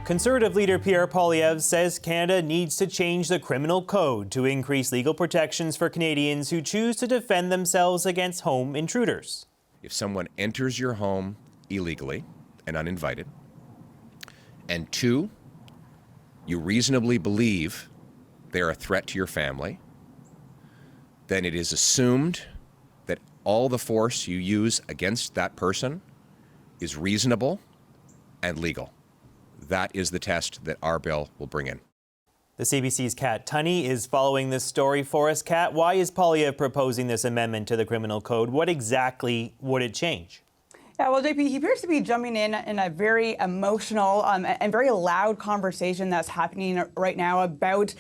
Conservative leader Pierre Poilievre says Canada needs to change the criminal code to increase legal protections for Canadians who choose to defend themselves against home intruders. If someone enters your home illegally and uninvited, and two, you reasonably believe they're a threat to your family, then it is assumed that all the force you use against that person is reasonable and legal. That is the test that our bill will bring in. The CBC's Kat Tunney is following this story for us. Kat, why is Poilievre proposing this amendment to the criminal code? What exactly would it change? Yeah, well, JP, he appears to be jumping in a very emotional and very loud conversation that's happening right now about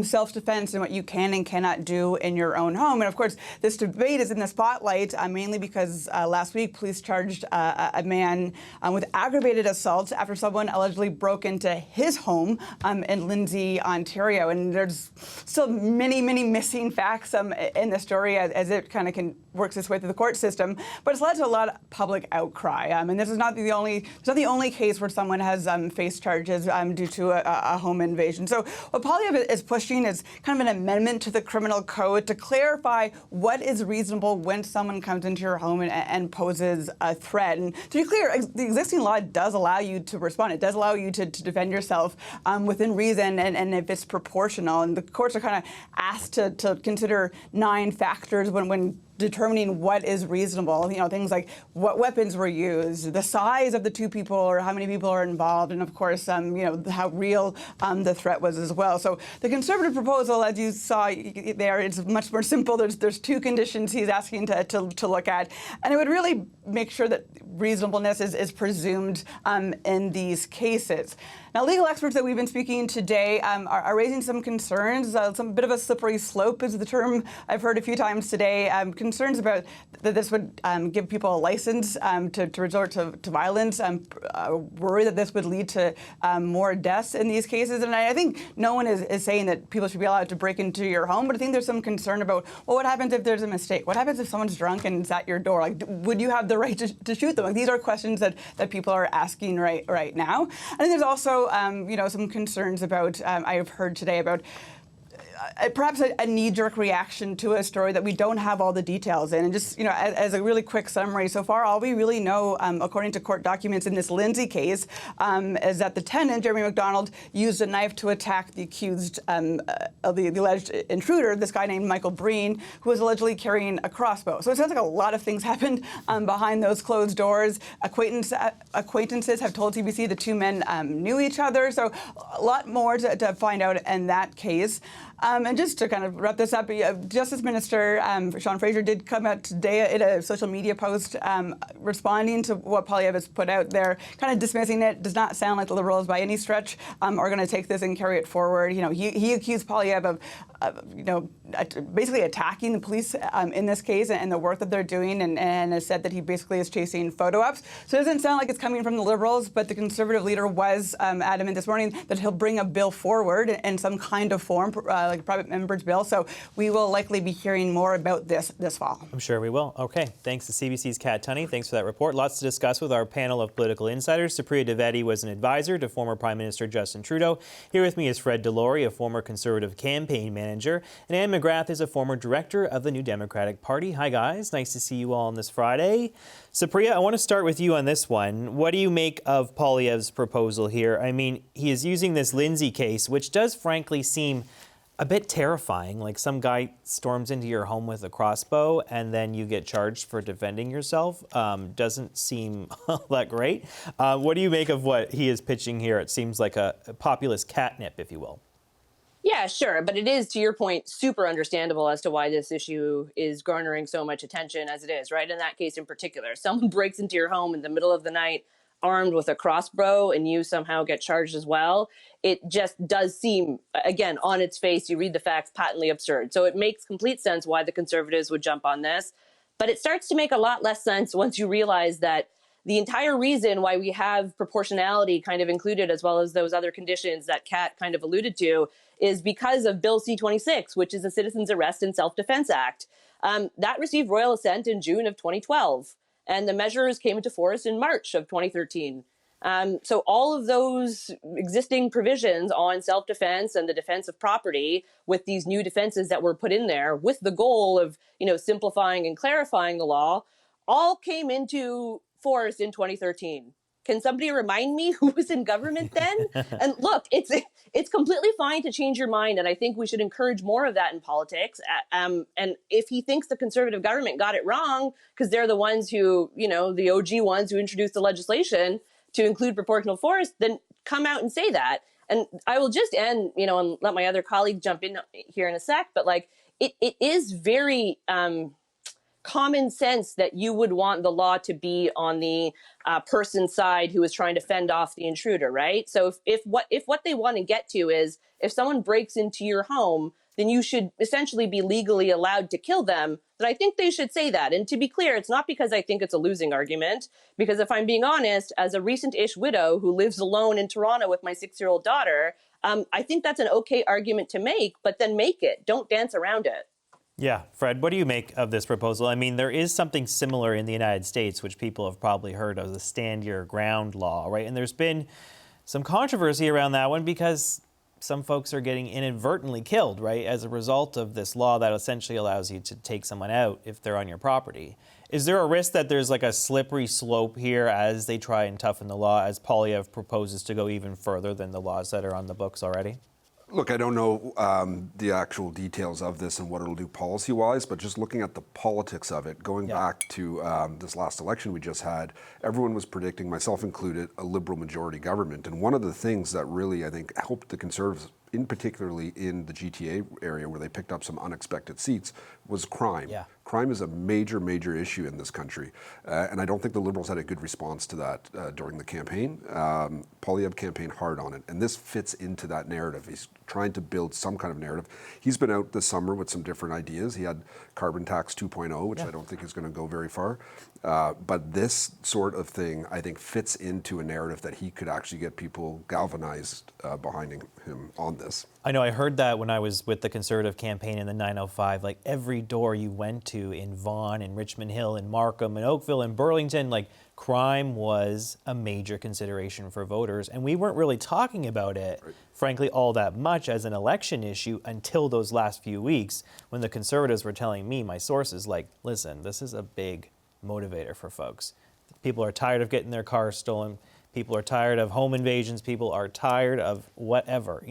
self-defense and what you can and cannot do in your own home. And of course, this debate is in the spotlight mainly because last week police charged a man with aggravated assault after someone allegedly broke into his home in Lindsay, Ontario. And there's still many missing facts in the story as it kind of works its way through the court system. But it's led to a lot of public outcry, and this is not the only case where someone has faced charges due to a home invasion. So what Poilievre is pushing is kind of an amendment to the criminal code to clarify what is reasonable when someone comes into your home and poses a threat. And to be clear, the existing law does allow you to respond. It does allow you to defend yourself within reason and if it's proportional. And the courts are kind of asked to consider 9 factors when determining what is reasonable. You know, things like what weapons were used, the size of the 2 people or how many people are involved, and of course, you know, how real the threat was as well. So the Conservative proposal, as you saw there, is much more simple. There's 2 conditions he's asking to look at, and it would really make sure that reasonableness is presumed in these cases. Now, legal experts that we've been speaking today are raising some concerns. Some bit of a slippery slope is the term I've heard a few times today. Concerns about that this would give people a license to resort to violence. Worry that this would lead to more deaths in these cases. And I think no one is saying that people should be allowed to break into your home, but I think there's some concern about, well, what happens if there's a mistake? What happens if someone's drunk and it's at your door? Like, would you have the right to shoot them? Like, these are questions that people are asking right now. I think there's also you know, some concerns about, I've heard today about perhaps a knee-jerk reaction to a story that we don't have all the details in. And just, you know, as a really quick summary, so far all we really know, according to court documents in this Lindsay case, is that the tenant, Jeremy McDonald, used a knife to attack the accused, the alleged intruder, this guy named Michael Breen, who was allegedly carrying a crossbow. So it sounds like a lot of things happened behind those closed doors. Acquaintances have told CBC the 2 men knew each other. So a lot more to find out in that case. And just to kind of wrap this up, Justice Minister Sean Fraser did come out today in a social media post responding to what Poilievre has put out there, kind of dismissing it. Does not sound like the Liberals by any stretch are going to take this and carry it forward. You know, he accused Poilievre of you know, basically attacking the police in this case and the work that they're doing, and has said that he basically is chasing photo ops. So it doesn't sound like it's coming from the Liberals, but the Conservative leader was adamant this morning that he'll bring a bill forward in some kind of form, like a private member's bill. So we will likely be hearing more about this fall. I'm sure we will. Okay. Thanks to CBC's Kat Tunney. Thanks for that report. Lots to discuss with our panel of political insiders. Supriya Dwivedi was an advisor to former Prime Minister Justin Trudeau. Here with me is Fred Delory, a former Conservative campaign manager. And Anne McGrath is a former director of the New Democratic Party. Hi, guys. Nice to see you all on this Friday. Supriya, I want to start with you on this one. What do you make of Poilievre's proposal here? I mean, he is using this Lindsay case, which does frankly seem a bit terrifying. Like, some guy storms into your home with a crossbow and then you get charged for defending yourself. Doesn't seem that great. What do you make of what he is pitching here? It seems like a populist catnip, if you will. Yeah, sure. But it is, to your point, super understandable as to why this issue is garnering so much attention as it is, right? In that case in particular, someone breaks into your home in the middle of the night armed with a crossbow and you somehow get charged as well. It just does seem, again, on its face, you read the facts, patently absurd. So it makes complete sense why the Conservatives would jump on this. But it starts to make a lot less sense once you realize that the entire reason why we have proportionality kind of included, as well as those other conditions that Kat kind of alluded to, is because of Bill C-26, which is the Citizens Arrest and Self-Defense Act. That received royal assent in June of 2012. And the measures came into force in March of 2013. So all of those existing provisions on self-defense and the defense of property, with these new defenses that were put in there with the goal of, simplifying and clarifying the law, all came into force in 2013. Can somebody remind me who was in government then? And look, it's completely fine to change your mind, and I think we should encourage more of that in politics. And if he thinks the Conservative government got it wrong, because they're the ones who, the OG ones who introduced the legislation to include proportional force, then come out and say that. And I will just end, and let my other colleague jump in here in a sec, but it is very common sense that you would want the law to be on the person's side who is trying to fend off the intruder, right? So if what they want to get to is, if someone breaks into your home, then you should essentially be legally allowed to kill them, then I think they should say that. And to be clear, it's not because I think it's a losing argument, because if I'm being honest, as a recent-ish widow who lives alone in Toronto with my 6-year-old daughter, I think that's an okay argument to make, but then make it. Don't dance around it. Yeah, Fred, what do you make of this proposal? I mean, there is something similar in the United States, which people have probably heard of, the stand your ground law, right? And there's been some controversy around that one because some folks are getting inadvertently killed, right, as a result of this law that essentially allows you to take someone out if they're on your property. Is there a risk that there's like a slippery slope here as they try and toughen the law, as Poilievre proposes to go even further than the laws that are on the books already? Look, I don't know the actual details of this and what it'll do policy-wise, but just looking at the politics of it, going back to this last election we just had, everyone was predicting, myself included, a Liberal majority government. And one of the things that really, I think, helped the Conservatives, particularly in the GTA area where they picked up some unexpected seats, was crime. Yeah. Crime is a major, major issue in this country. And I don't think the Liberals had a good response to that during the campaign. Poilievre campaigned hard on it. And this fits into that narrative. He's trying to build some kind of narrative. He's been out this summer with some different ideas. He had carbon tax 2.0, which I don't think is going to go very far. But this sort of thing, I think, fits into a narrative that he could actually get people galvanized behind him on this. I know I heard that when I was with the Conservative campaign in the 905, like every door you went to in Vaughan and Richmond Hill and Markham and Oakville and Burlington, like crime was a major consideration for voters. And we weren't really talking about it, frankly, all that much as an election issue until those last few weeks when the Conservatives were telling me, my sources, like, listen, this is a big motivator for folks. People are tired of getting their cars stolen. People are tired of home invasions. People are tired of whatever,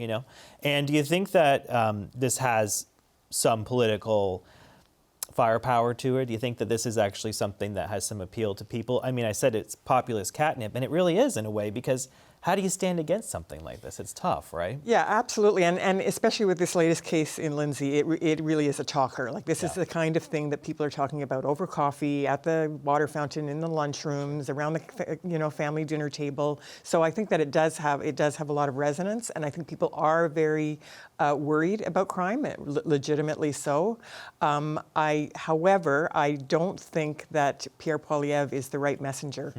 And do you think that this has some political firepower to it? Do you think that this is actually something that has some appeal to people? I mean, I said it's populist catnip, and it really is in a way, because how do you stand against something like this? It's tough, right? Yeah, absolutely. And especially with this latest case in Lindsay, it really is a talker. Like, this is the kind of thing that people are talking about over coffee, at the water fountain, in the lunchrooms, around the family dinner table. So I think that it does have a lot of resonance, and I think people are very worried about crime, legitimately so. However, I don't think that Pierre Poilievre is the right messenger.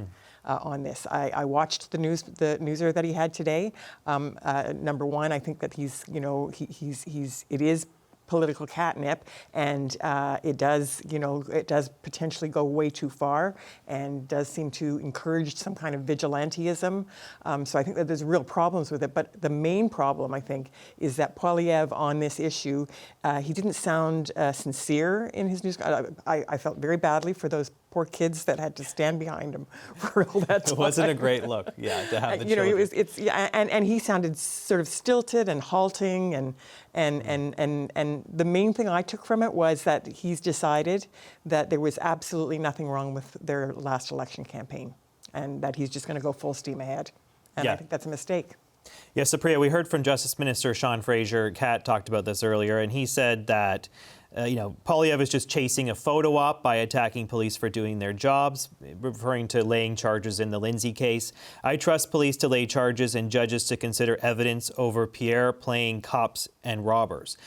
On this, I watched the newser that he had today. Number one, I think that it is political catnip, and it does potentially go way too far, and does seem to encourage some kind of vigilantism. So I think that there's real problems with it. But the main problem, I think, is that Poilievre on this issue, he didn't sound sincere in his news. I felt very badly for those poor kids that had to stand behind him for all that time. It wasn't a great look, to have the children. And he sounded sort of stilted and halting, and the main thing I took from it was that he's decided that there was absolutely nothing wrong with their last election campaign, and that he's just going to go full steam ahead. And I think that's a mistake. Yes, Supriya, we heard from Justice Minister Sean Fraser. Kat talked about this earlier, and he said that Poilievre is just chasing a photo op by attacking police for doing their jobs, referring to laying charges in the Lindsay case. I trust police to lay charges and judges to consider evidence over Pierre playing cops and robbers.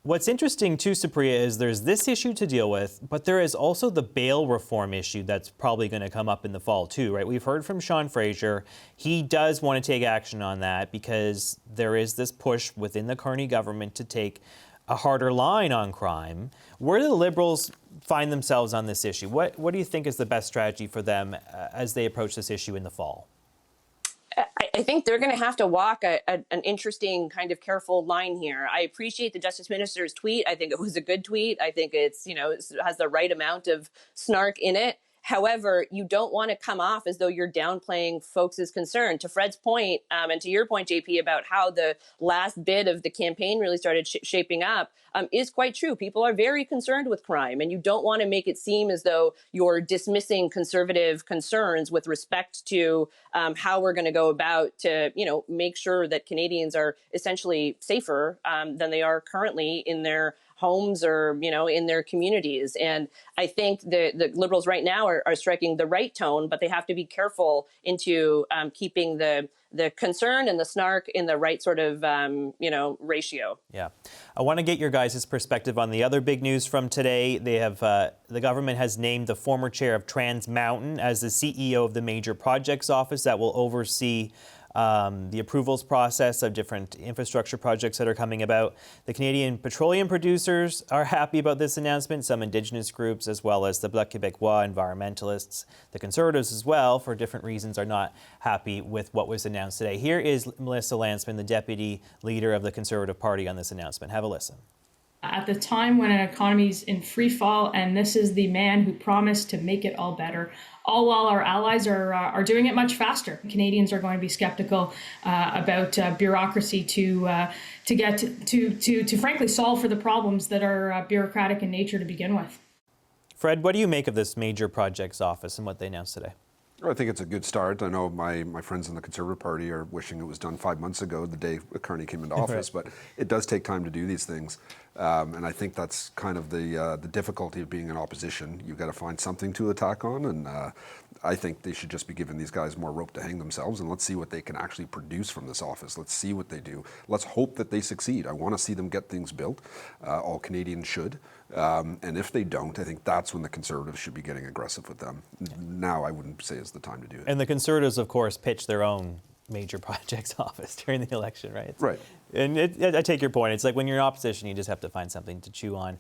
What's interesting too, Supriya, is there's this issue to deal with, but there is also the bail reform issue that's probably going to come up in the fall too, right? We've heard from Sean Fraser. He does want to take action on that because there is this push within the Carney government to take a harder line on crime. Where do the Liberals find themselves on this issue? What do you think is the best strategy for them as they approach this issue in the fall? I think they're going to have to walk an interesting kind of careful line here. I appreciate the Justice Minister's tweet. I think it was a good tweet. I think it's, it has the right amount of snark in it. However, you don't want to come off as though you're downplaying folks' concern. To Fred's point, and to your point, JP, about how the last bit of the campaign really started shaping up, is quite true. People are very concerned with crime, and you don't want to make it seem as though you're dismissing conservative concerns with respect to how we're going to go about to, make sure that Canadians are essentially safer than they are currently in their homes or, in their communities. And I think the Liberals right now are striking the right tone, but they have to be careful into keeping the concern and the snark in the right sort of, ratio. Yeah. I want to get your guys' perspective on the other big news from today. They have the government has named the former chair of Trans Mountain as the CEO of the Major Projects Office that will oversee the approvals process of different infrastructure projects that are coming about. The Canadian petroleum producers are happy about this announcement, some Indigenous groups, as well as the Bloc Québécois environmentalists. The Conservatives as well, for different reasons, are not happy with what was announced today. Here is Melissa Landsman, the Deputy Leader of the Conservative Party, on this announcement. Have a listen. At the time when an economy's in free fall, and this is the man who promised to make it all better, all while our allies are doing it much faster. Canadians are going to be skeptical about bureaucracy to frankly solve for the problems that are bureaucratic in nature to begin with. Fred, what do you make of this Major Projects Office and what they announced today? I think it's a good start. I know my friends in the Conservative Party are wishing it was done 5 months ago, the day Carney came into office, but it does take time to do these things. And I think that's kind of the difficulty of being in opposition. You've got to find something to attack on, and I think they should just be giving these guys more rope to hang themselves, and let's see what they can actually produce from this office. Let's see what they do. Let's hope that they succeed. I want to see them get things built. All Canadians should. And if they don't, I think that's when the Conservatives should be getting aggressive with them. Now, I wouldn't say is the time to do it. And the Conservatives, of course, pitched their own Major Projects Office during the election, right? Right. And I take your point. It's like when you're in opposition, you just have to find something to chew on.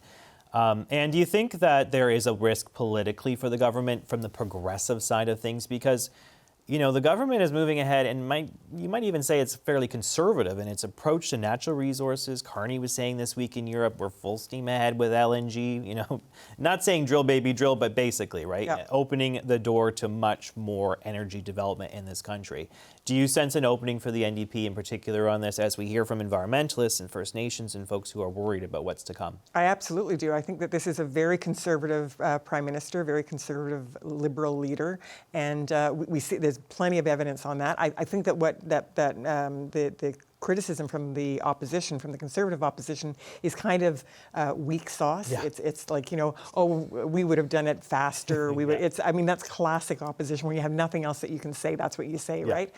And do you think that there is a risk politically for the government from the progressive side of things? Because, the government is moving ahead, and you might even say it's fairly conservative in its approach to natural resources. Carney was saying this week in Europe, we're full steam ahead with LNG, not saying drill, baby, drill, but basically, right? Yeah. Opening the door to much more energy development in this country. Do you sense an opening for the NDP in particular on this, as we hear from environmentalists and First Nations and folks who are worried about what's to come? I absolutely do. I think that this is a very conservative Prime Minister, very conservative Liberal leader, and we see there's plenty of evidence on that. I think that the criticism from the opposition, from the Conservative opposition, is kind of weak sauce. Yeah. It's like, we would have done it faster. We would. That's classic opposition. When you have nothing else that you can say, that's what you say, yeah. right?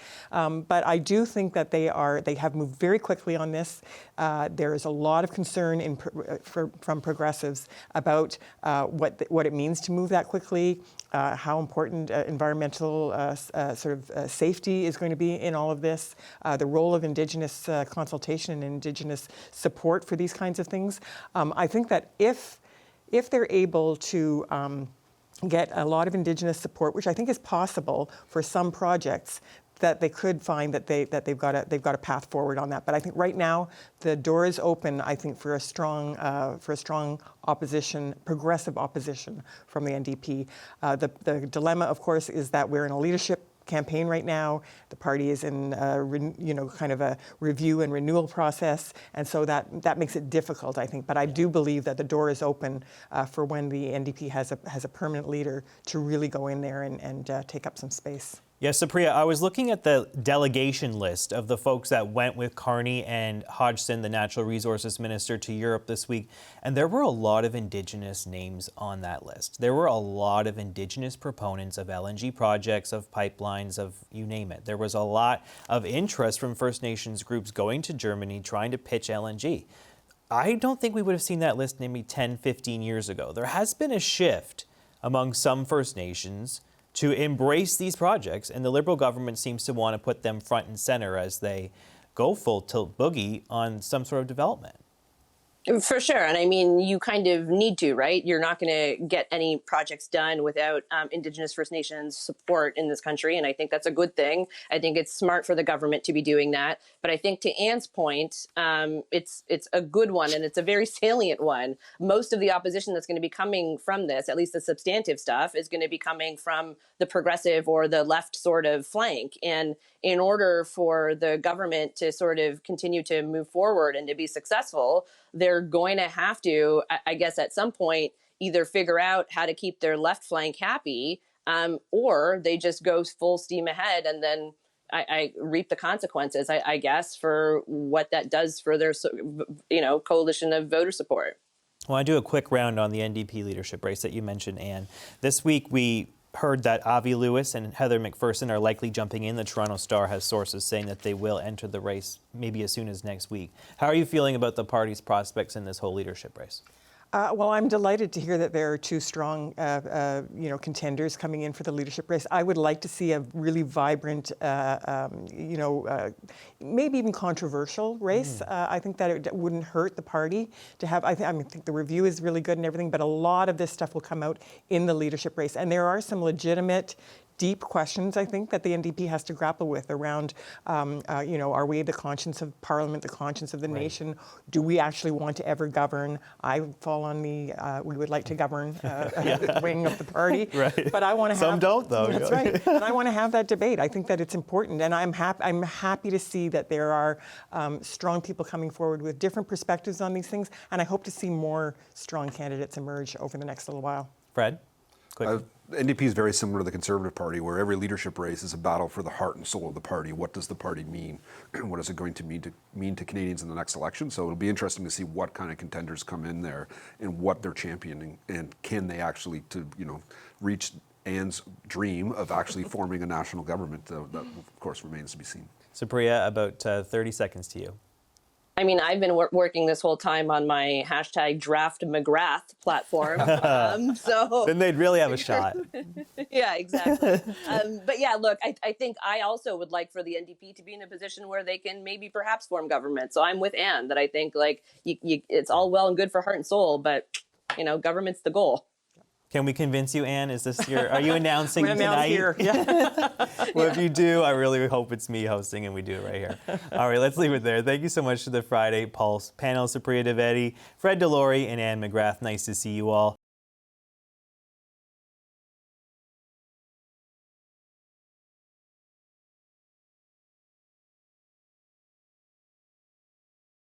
But I do think that they have moved very quickly on this. There is a lot of concern from progressives about what it means to move that quickly. How important environmental safety is going to be in all of this, the role of Indigenous consultation and Indigenous support for these kinds of things. I think that if they're able to get a lot of Indigenous support, which I think is possible for some projects, that they could find that they've got a path forward on that. But I think right now the door is open, I think, for a strong opposition, progressive opposition from the NDP. The dilemma, of course, is that we're in a leadership campaign right now. The party is in kind of a review and renewal process, and so that makes it difficult, I think. But I do believe that the door is open for when the NDP has a permanent leader to really go in there and take up some space. Yes, Supriya, I was looking at the delegation list of the folks that went with Carney and Hodgson, the Natural Resources Minister, to Europe this week, and there were a lot of Indigenous names on that list. There were a lot of Indigenous proponents of LNG projects, of pipelines, of you name it. There was a lot of interest from First Nations groups going to Germany, trying to pitch LNG. I don't think we would have seen that list maybe 10, 15 years ago. There has been a shift among some First Nations to embrace these projects, and the Liberal government seems to want to put them front and center as they go full tilt boogie on some sort of development. For sure. And I mean, you kind of need to, right? You're not going to get any projects done without Indigenous First Nations support in this country. And I think that's a good thing. I think it's smart for the government to be doing that. But I think to Anne's point, it's a good one, and it's a very salient one. Most of the opposition that's going to be coming from this, at least the substantive stuff, is going to be coming from the progressive or the left sort of flank. And in order for the government to sort of continue to move forward and to be successful, they're going to have to, I guess, at some point, either figure out how to keep their left flank happy, or they just go full steam ahead and then I reap the consequences, I guess, for what that does for their, coalition of voter support. Well, I do a quick round on the NDP leadership race that you mentioned, Anne. This week we heard that Avi Lewis and Heather McPherson are likely jumping in. The Toronto Star has sources saying that they will enter the race maybe as soon as next week. How are you feeling about the party's prospects in this whole leadership race? Well, I'm delighted to hear that there are two strong, contenders coming in for the leadership race. I would like to see a really vibrant, maybe even controversial race. I think that it wouldn't hurt the party to have. I think the review is really good and everything, but a lot of this stuff will come out in the leadership race, and there are some legitimate, deep questions, I think, that the NDP has to grapple with around, are we the conscience of Parliament, the conscience of the nation? Do we actually want to ever govern? I fall on the we would like to govern wing of the party. Right. But I want to have... Some don't, though. That's right. And I want to have that debate. I think that it's important. And I'm happy to see that there are strong people coming forward with different perspectives on these things. And I hope to see more strong candidates emerge over the next little while. Fred? Quick. NDP is very similar to the Conservative Party, where every leadership race is a battle for the heart and soul of the party. What does the party mean? What is it going to mean to Canadians in the next election? So it'll be interesting to see what kind of contenders come in there and what they're championing, and can they actually reach Anne's dream of actually forming a national government. That of course remains to be seen. Supriya, about 30 seconds to you. I mean, I've been working this whole time on my #DraftMcGrath platform. Then they'd really have a shot. Yeah, exactly. But yeah, look, I think I also would like for the NDP to be in a position where they can maybe perhaps form government. So I'm with Anne that I think it's all well and good for heart and soul, but government's the goal. Can we convince you, Anne? Are you announcing tonight? Here. Yeah. Well, if you do, I really hope it's me hosting and we do it right here. All right, let's leave it there. Thank you so much to the Friday Pulse panel, Supriya Dwivedi, Fred Delory, and Anne McGrath. Nice to see you all.